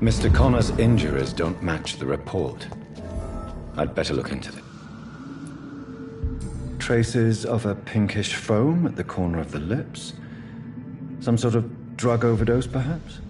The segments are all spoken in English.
Mr. Connor's injuries don't match the report. I'd better look into it. Traces of a pinkish foam at the corner of the lips? Some sort of drug overdose, perhaps?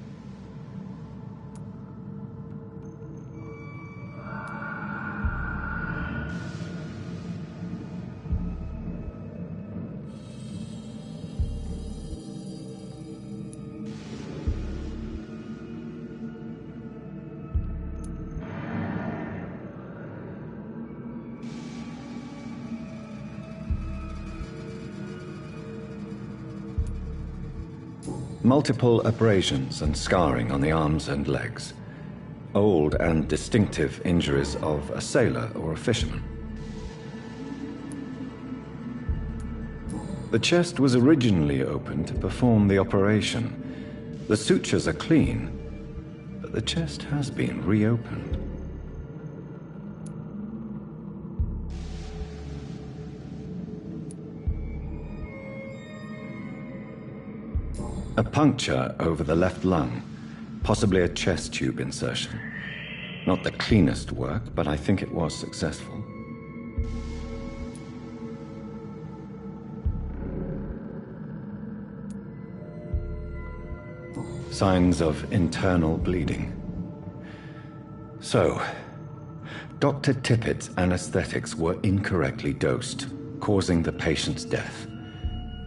Multiple abrasions and scarring on the arms and legs. Old and distinctive injuries of a sailor or a fisherman. The chest was originally opened to perform the operation. The sutures are clean, but the chest has been reopened. A puncture over the left lung, possibly a chest tube insertion. Not the cleanest work, but I think it was successful. Signs of internal bleeding. So, Dr. Tippett's anesthetics were incorrectly dosed, causing the patient's death.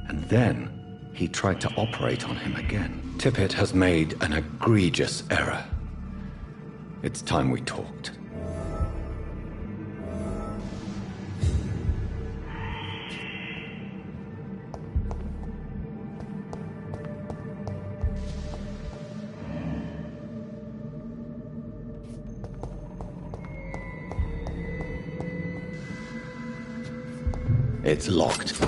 And then he tried to operate on him again. Tippett has made an egregious error. It's time we talked. It's locked.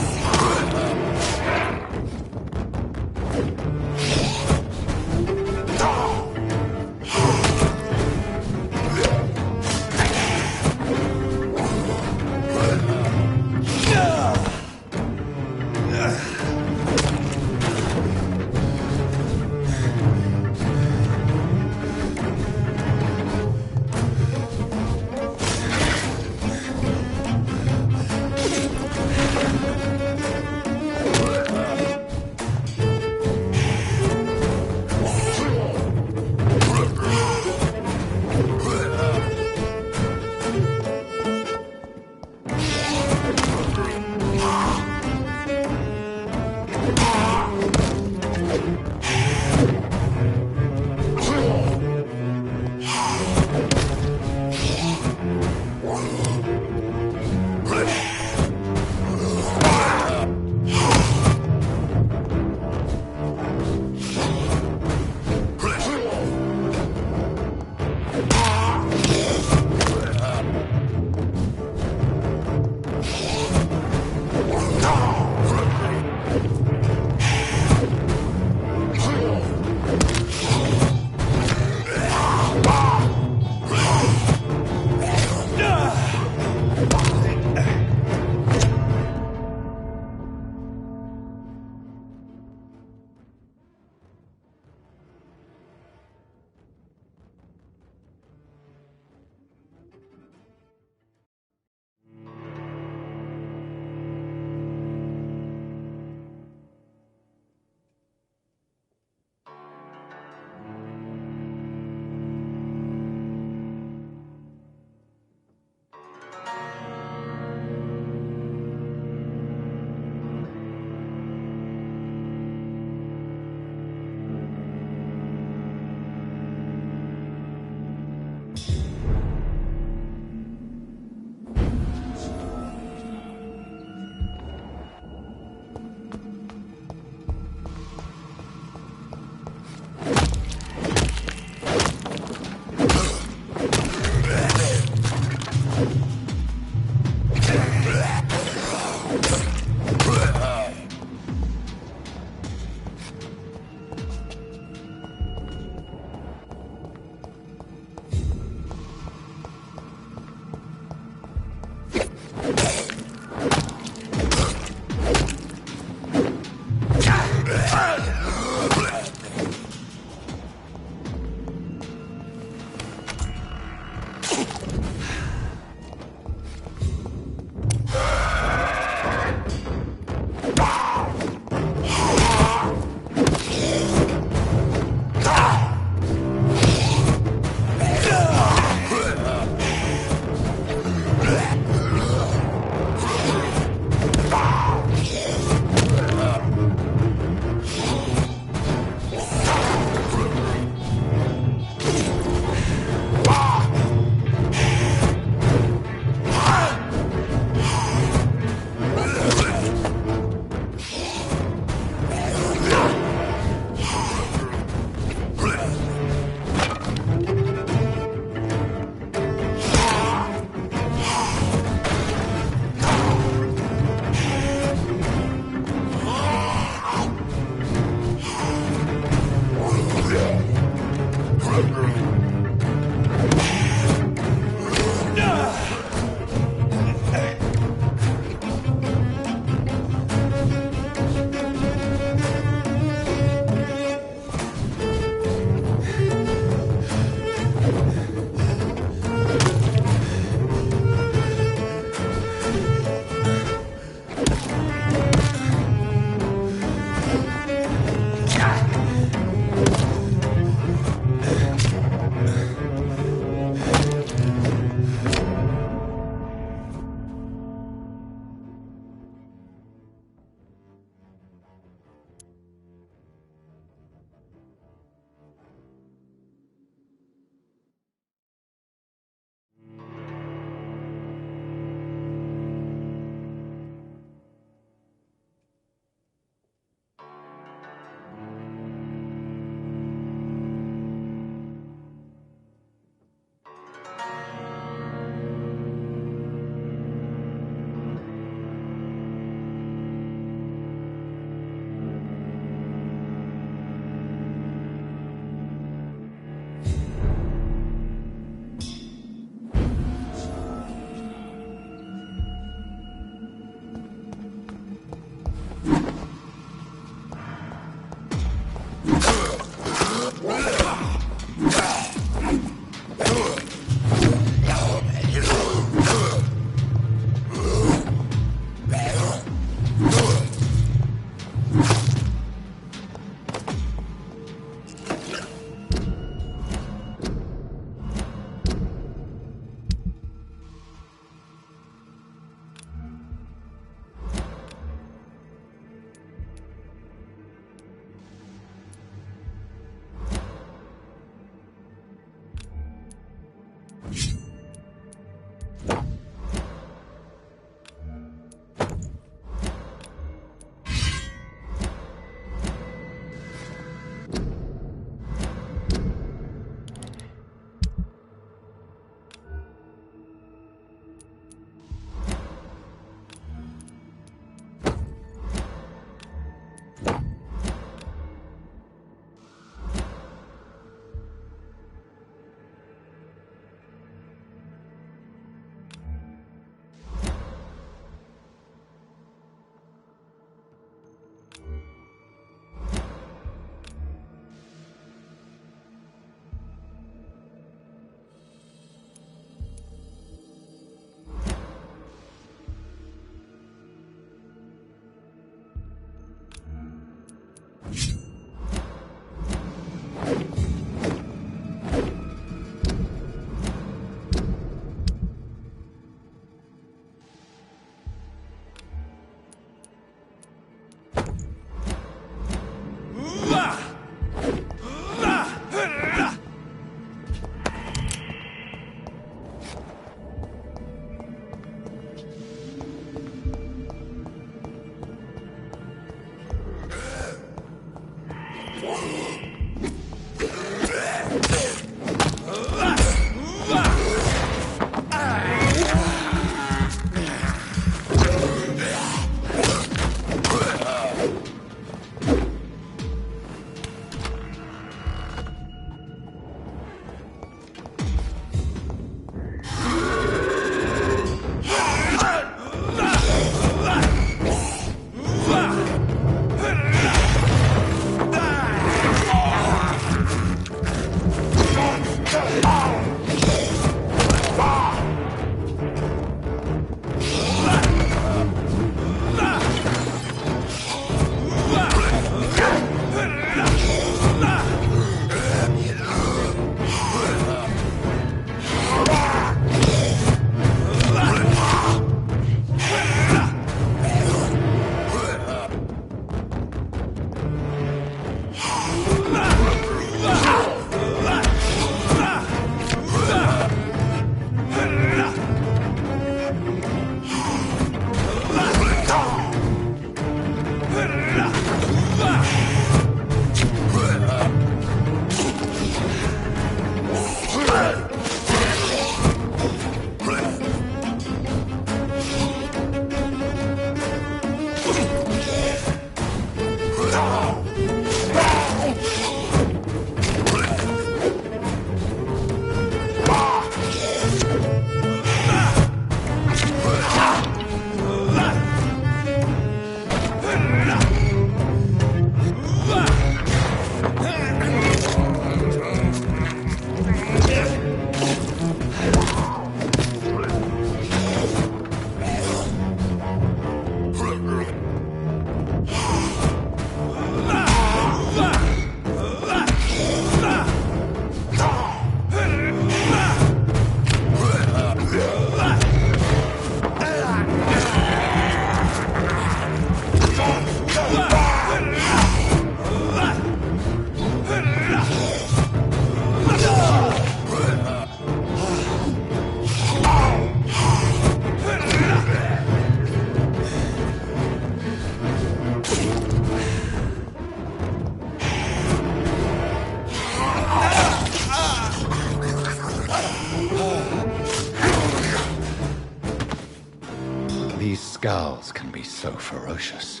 scowls can be so ferocious.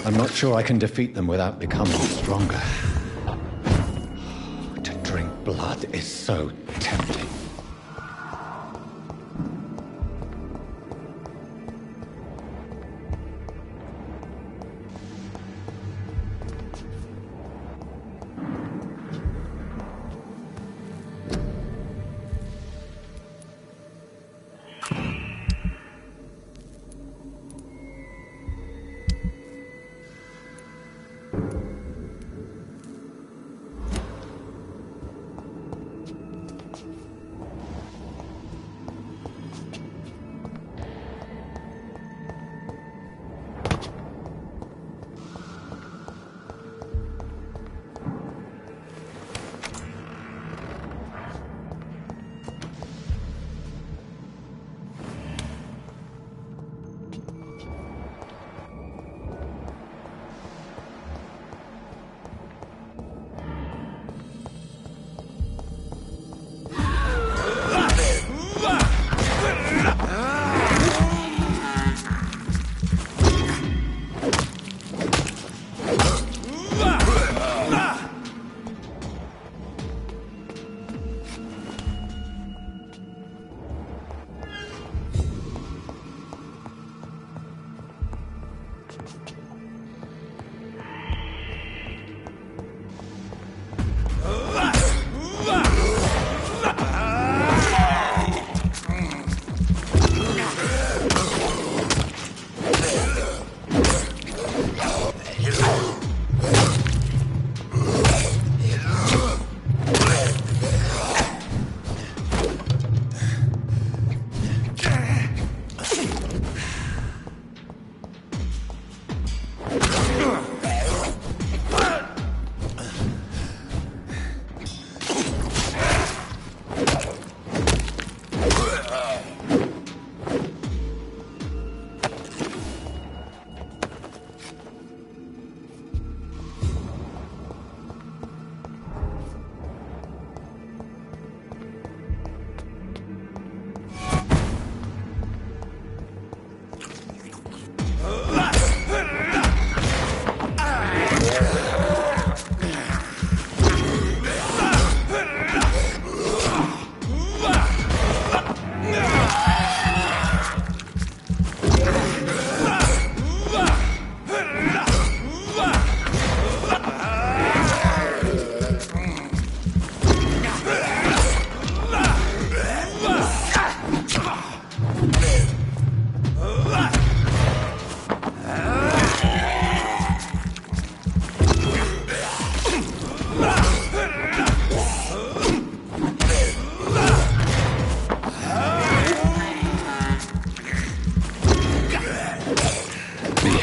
I'm not sure I can defeat them without becoming stronger. To drink blood is so tempting.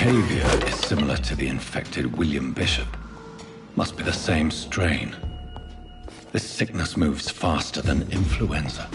Behavior is similar to the infected William Bishop. Must be the same strain. This sickness moves faster than influenza.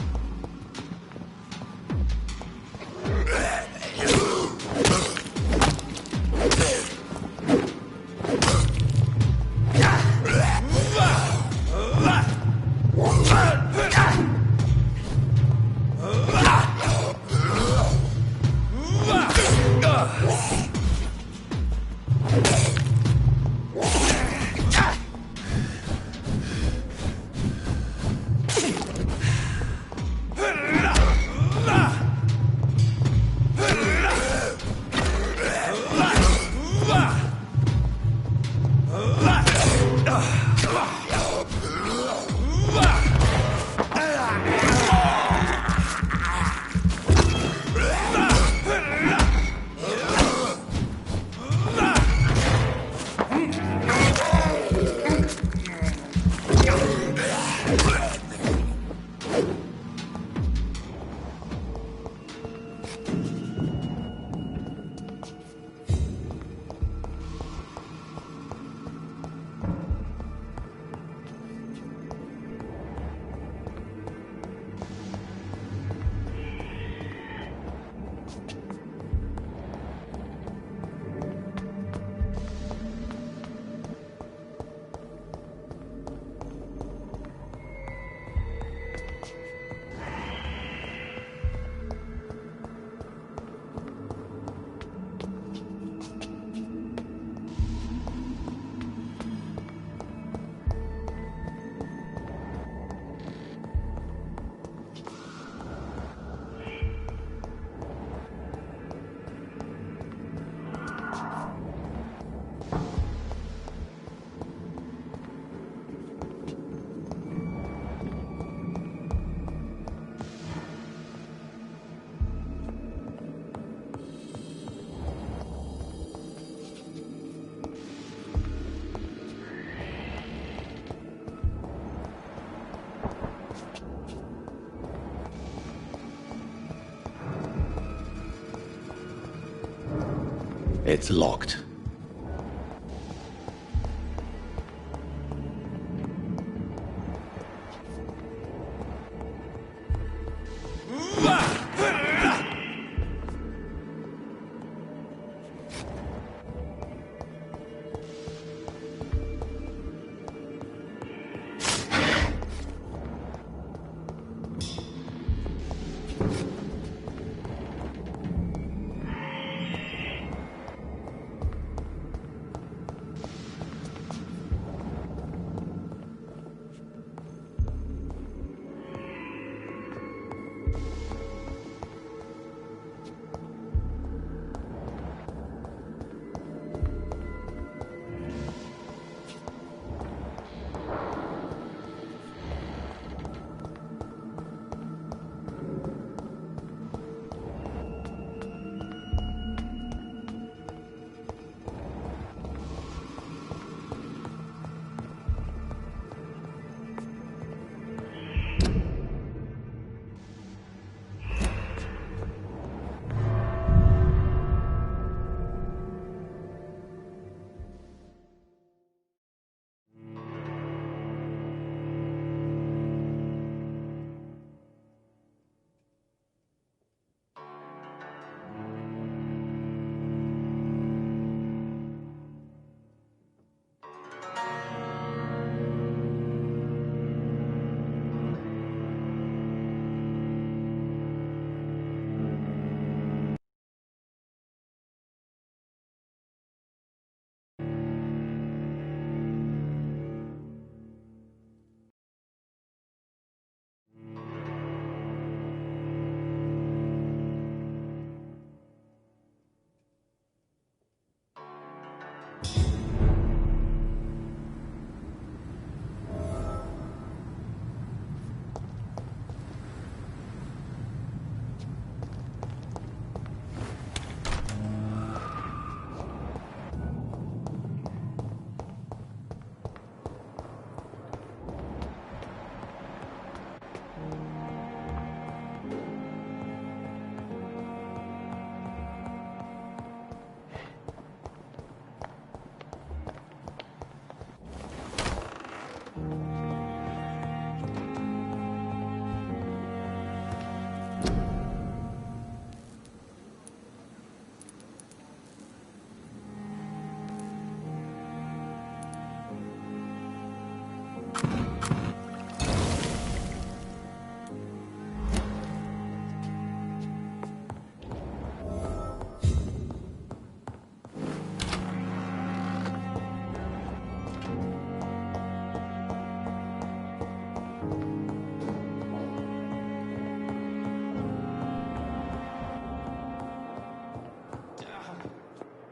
It's locked.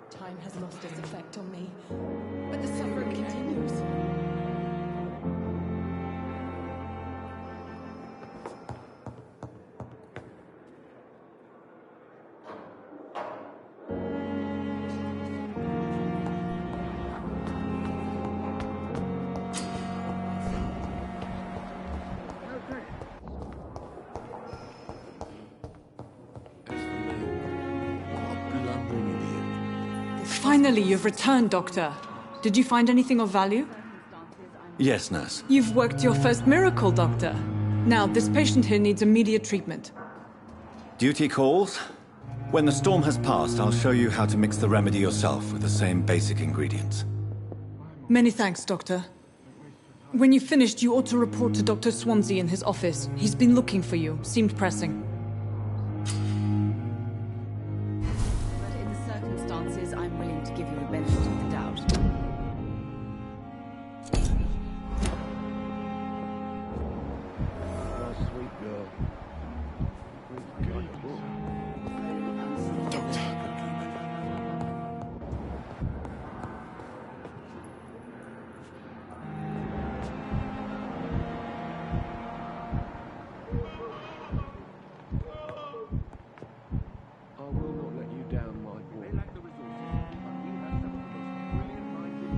Time has lost its effect on me, but the suffering continues. Finally, you've returned, Doctor. Did you find anything of value? Yes, nurse. You've worked your first miracle, Doctor. Now, this patient here needs immediate treatment. Duty calls. When the storm has passed, I'll show you how to mix the remedy yourself with the same basic ingredients. Many thanks, Doctor. When you've finished, you ought to report to Dr. Swansea in his office. He's been looking for you. Seemed pressing. But in the circumstances, I'm willing to give you the benefit of the doubt. Sweet girl. I will not let you down, my boy. They lack the resources, but we have some of the most brilliant minds in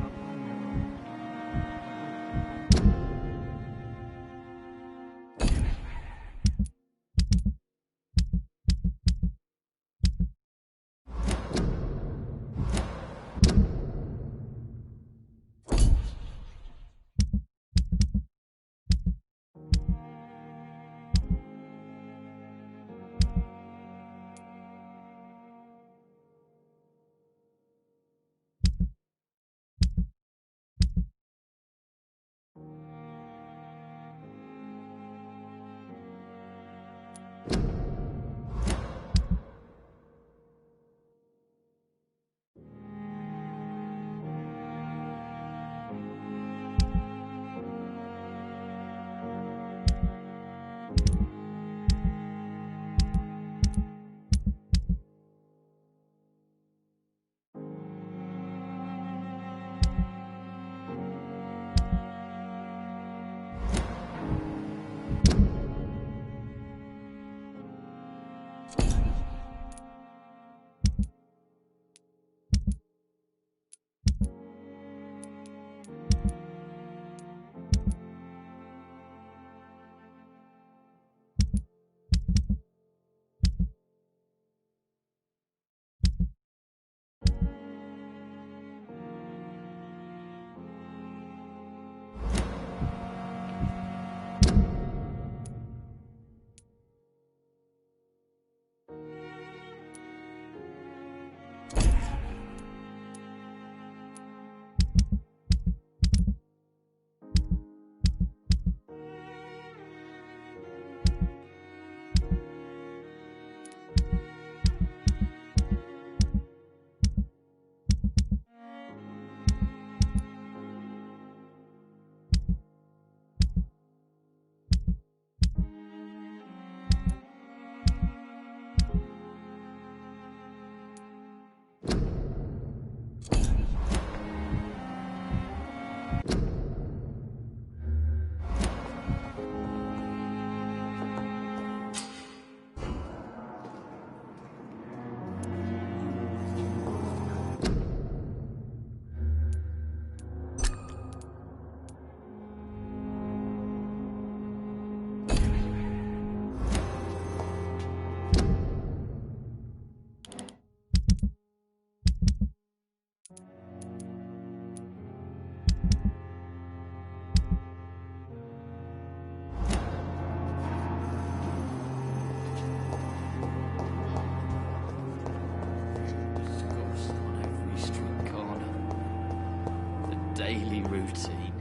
routine.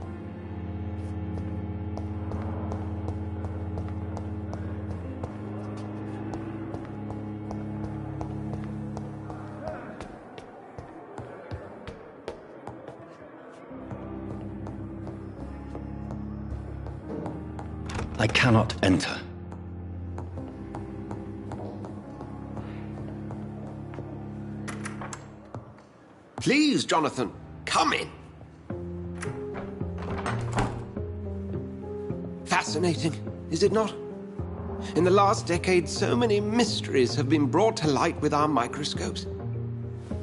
I cannot enter. Please, Jonathan, come in. Fascinating, is it not? In the last decade, so many mysteries have been brought to light with our microscopes.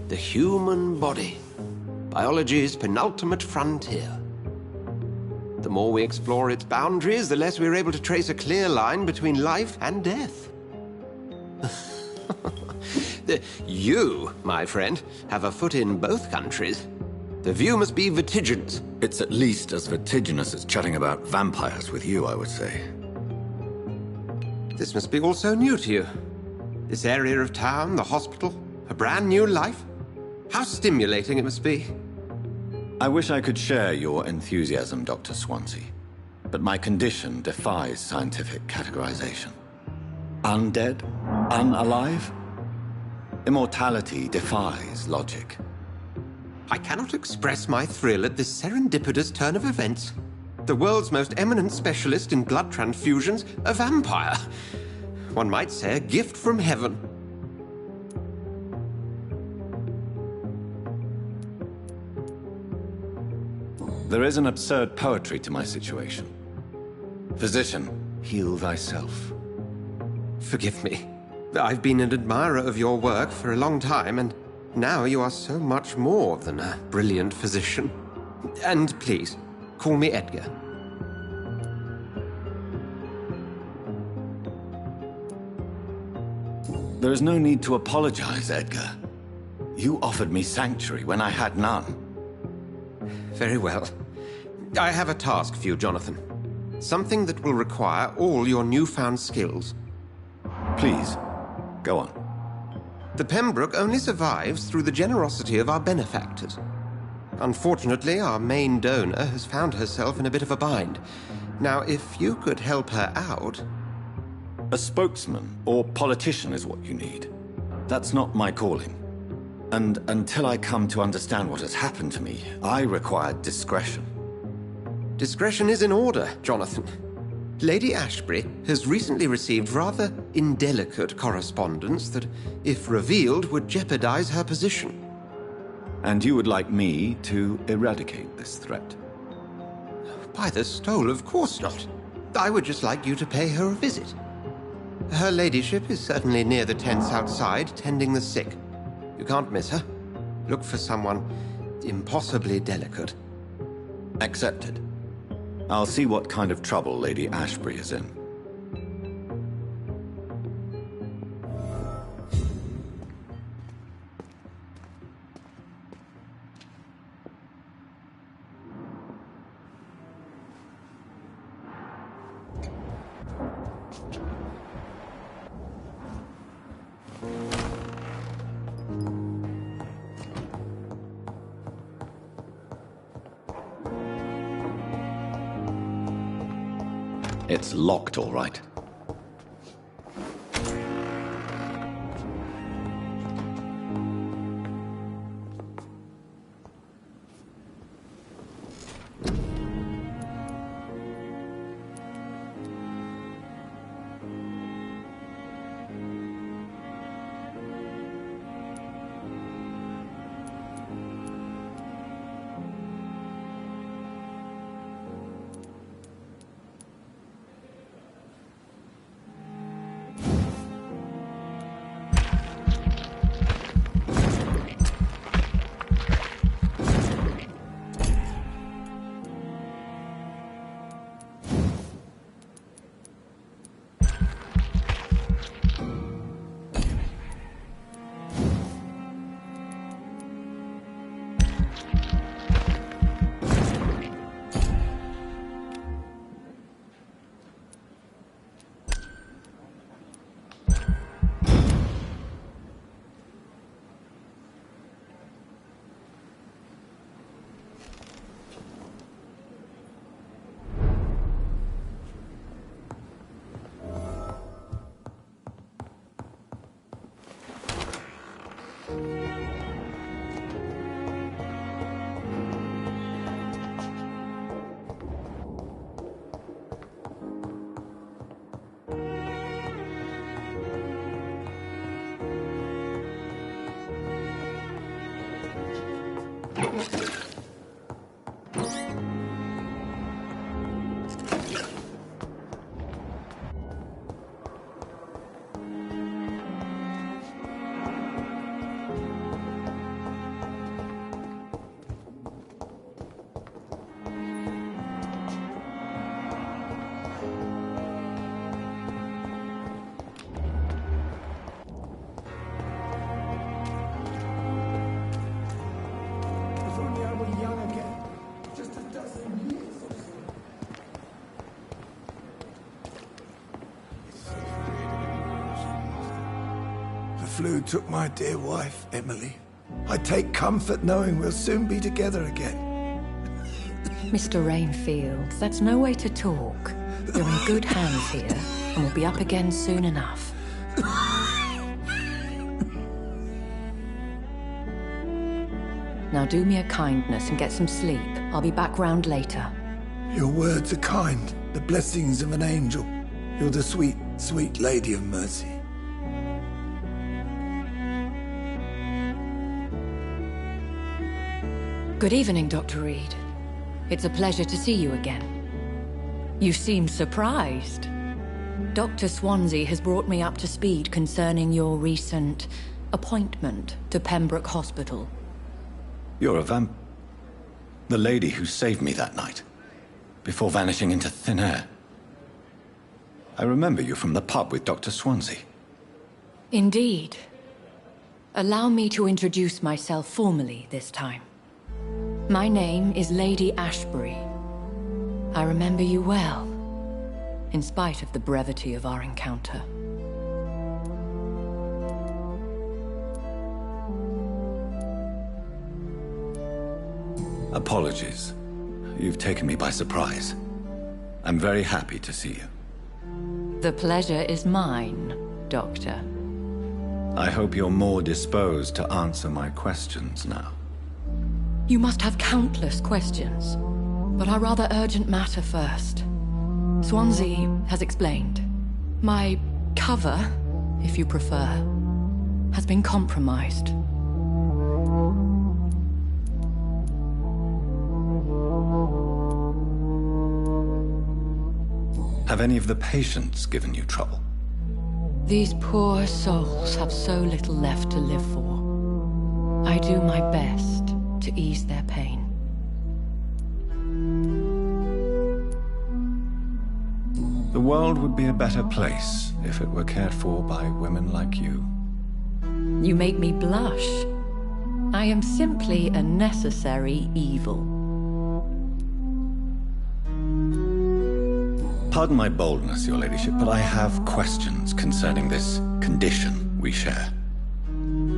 The human body, biology's penultimate frontier. The more we explore its boundaries, the less we're able to trace a clear line between life and death. You, my friend, have a foot in both countries. The view must be vertiginous. It's at least as vertiginous as chatting about vampires with you, I would say. This must be all so new to you. This area of town, the hospital, a brand new life. How stimulating it must be. I wish I could share your enthusiasm, Dr. Swansea, but my condition defies scientific categorization. Undead? Unalive? Immortality defies logic. I cannot express my thrill at this serendipitous turn of events. The world's most eminent specialist in blood transfusions, a vampire. One might say a gift from heaven. There is an absurd poetry to my situation. Physician, heal thyself. Forgive me. I've been an admirer of your work for a long time, and now you are so much more than a brilliant physician. And please, call me Edgar. There is no need to apologize, Edgar. You offered me sanctuary when I had none. Very well. I have a task for you, Jonathan. Something that will require all your newfound skills. Please, go on. The Pembroke only survives through the generosity of our benefactors. Unfortunately, our main donor has found herself in a bit of a bind. Now, if you could help her out... A spokesman or politician is what you need. That's not my calling. And until I come to understand what has happened to me, I require discretion. Discretion is in order, Jonathan. Lady Ashbury has recently received rather indelicate correspondence that, if revealed, would jeopardize her position. And you would like me to eradicate this threat? By the stole, of course not. I would just like you to pay her a visit. Her ladyship is certainly near the tents outside, tending the sick. You can't miss her. Look for someone impossibly delicate. Accepted. I'll see what kind of trouble Lady Ashbury is in. It's locked, all right. flu took my dear wife, Emily. I take comfort knowing we'll soon be together again. Mr. Rainfield, that's no way to talk. You're in good hands here, and we'll be up again soon enough. Now do me a kindness and get some sleep. I'll be back round later. Your words are kind, the blessings of an angel. You're the sweet, sweet Lady of Mercy. Good evening, Dr. Reed. It's a pleasure to see you again. You seem surprised. Dr. Swansea has brought me up to speed concerning your recent appointment to Pembroke Hospital. You're a the lady who saved me that night, before vanishing into thin air. I remember you from the pub with Dr. Swansea. Indeed. Allow me to introduce myself formally this time. My name is Lady Ashbury. I remember you well, in spite of the brevity of our encounter. Apologies. You've taken me by surprise. I'm very happy to see you. The pleasure is mine, Doctor. I hope you're more disposed to answer my questions now. You must have countless questions, but our rather urgent matter first. Swansea has explained. My cover, if you prefer, has been compromised. Have any of the patients given you trouble? These poor souls have so little left to live for. I do my best to ease their pain. The world would be a better place if it were cared for by women like you. You make me blush. I am simply a necessary evil. Pardon my boldness, Your Ladyship, but I have questions concerning this condition we share.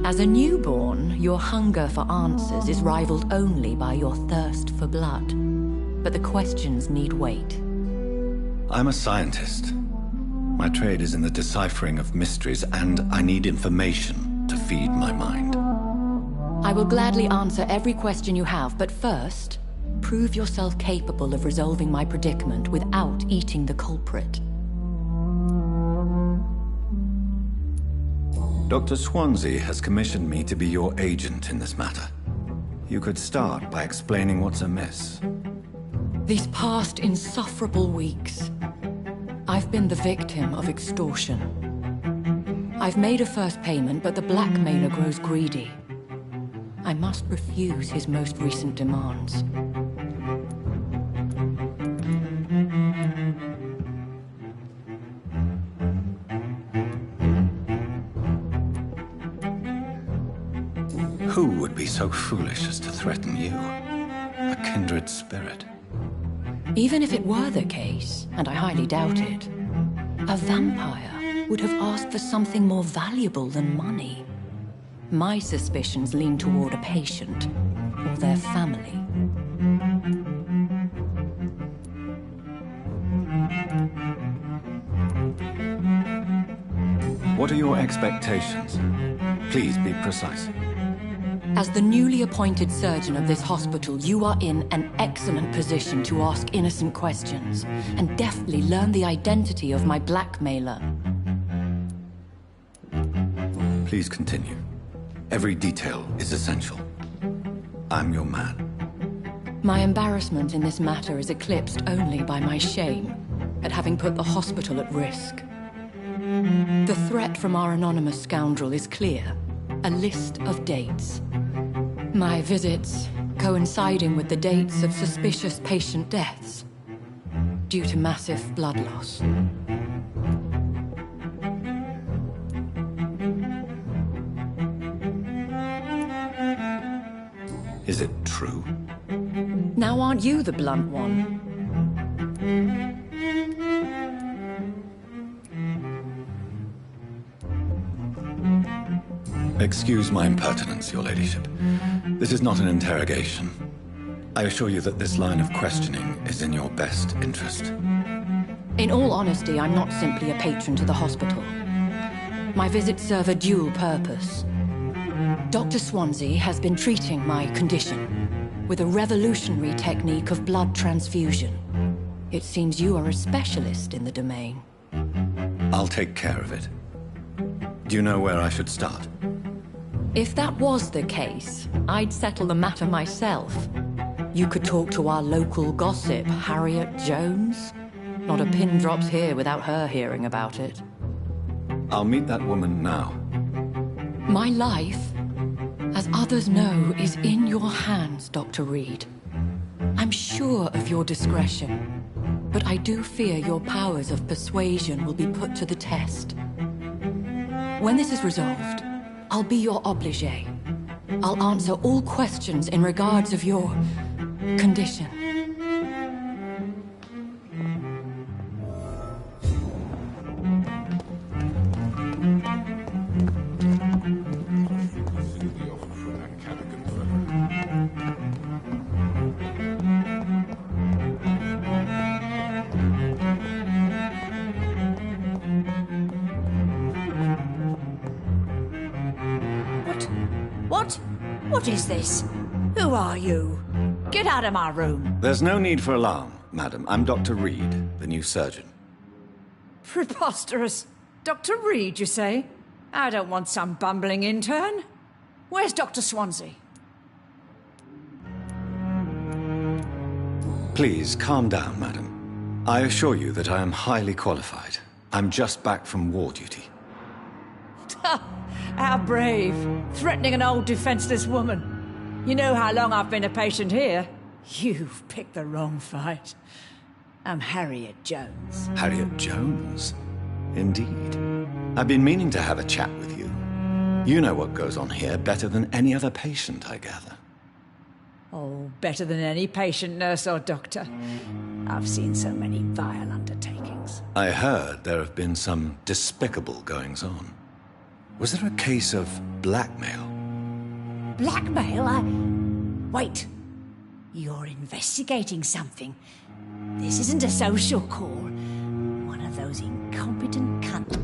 As a newborn, your hunger for answers is rivaled only by your thirst for blood. But the questions need wait. I'm a scientist. My trade is in the deciphering of mysteries, and I need information to feed my mind. I will gladly answer every question you have, but first, prove yourself capable of resolving my predicament without eating the culprit. Dr. Swansea has commissioned me to be your agent in this matter. You could start by explaining what's amiss. These past insufferable weeks, I've been the victim of extortion. I've made a first payment, but the blackmailer grows greedy. I must refuse his most recent demands. Who would be so foolish as to threaten you? A kindred spirit. Even if it were the case, and I highly doubt it, a vampire would have asked for something more valuable than money. My suspicions lean toward a patient or their family. What are your expectations? Please be precise. As the newly appointed surgeon of this hospital, you are in an excellent position to ask innocent questions and deftly learn the identity of my blackmailer. Please continue. Every detail is essential. I'm your man. My embarrassment in this matter is eclipsed only by my shame at having put the hospital at risk. The threat from our anonymous scoundrel is clear. A list of dates. My visits coinciding with the dates of suspicious patient deaths due to massive blood loss. Is it true? Now aren't you the blunt one? Excuse my impertinence, Your Ladyship. This is not an interrogation. I assure you that this line of questioning is in your best interest. In all honesty, I'm not simply a patron to the hospital. My visits serve a dual purpose. Dr. Swansea has been treating my condition with a revolutionary technique of blood transfusion. It seems you are a specialist in the domain. I'll take care of it. Do you know where I should start? If that was the case, I'd settle the matter myself. You could talk to our local gossip, Harriet Jones. Not a pin drops here without her hearing about it. I'll meet that woman now. My life, as others know, is in your hands, Dr. Reed. I'm sure of your discretion, but I do fear your powers of persuasion will be put to the test. When this is resolved, I'll be your obligé. I'll answer all questions in regards of your condition. What is this? Who are you? Get out of my room. There's no need for alarm, madam. I'm Dr. Reed, the new surgeon. Preposterous. Dr. Reed, you say? I don't want some bumbling intern. Where's Dr. Swansea? Please, calm down, madam. I assure you that I am highly qualified. I'm just back from war duty. How brave. Threatening an old defenseless woman. You know how long I've been a patient here? You've picked the wrong fight. I'm Harriet Jones. Harriet Jones? Indeed. I've been meaning to have a chat with you. You know what goes on here better than any other patient, I gather. Oh, better than any patient, nurse or doctor. I've seen so many vile undertakings. I heard there have been some despicable goings-on. Was there a case of blackmail? Blackmail? Wait. You're investigating something. This isn't a social call. One of those incompetent cunts.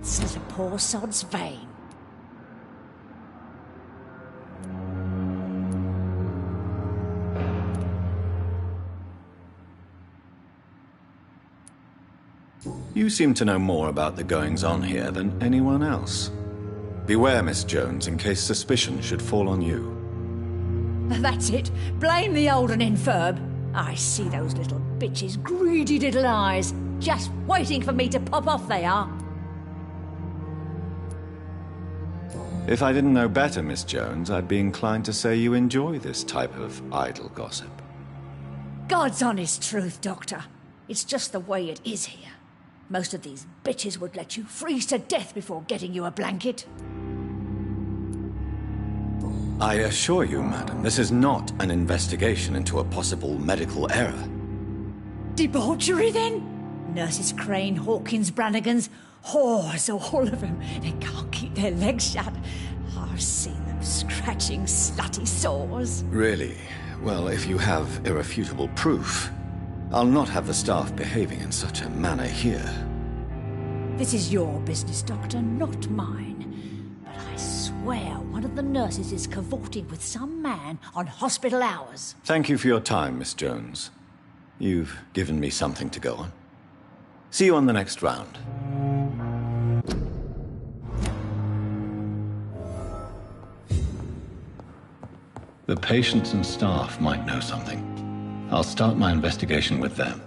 It's the poor sod's vein. You seem to know more about the goings-on here than anyone else. Beware, Miss Jones, in case suspicion should fall on you. That's it. Blame the old and infirm. I see those little bitches' greedy little eyes. Just waiting for me to pop off they are. If I didn't know better, Miss Jones, I'd be inclined to say you enjoy this type of idle gossip. God's honest truth, Doctor. It's just the way it is here. Most of these bitches would let you freeze to death before getting you a blanket. I assure you, madam, this is not an investigation into a possible medical error. Debauchery, then? Nurses Crane, Hawkins, Brannigans, whores, all of them. They can't keep their legs shut. I've seen them scratching slutty sores. Really? Well, if you have irrefutable proof, I'll not have the staff behaving in such a manner here. This is your business, Doctor, not mine. But I swear one of the nurses is cavorting with some man on hospital hours. Thank you for your time, Miss Jones. You've given me something to go on. See you on the next round. The patients and staff might know something. I'll start my investigation with them.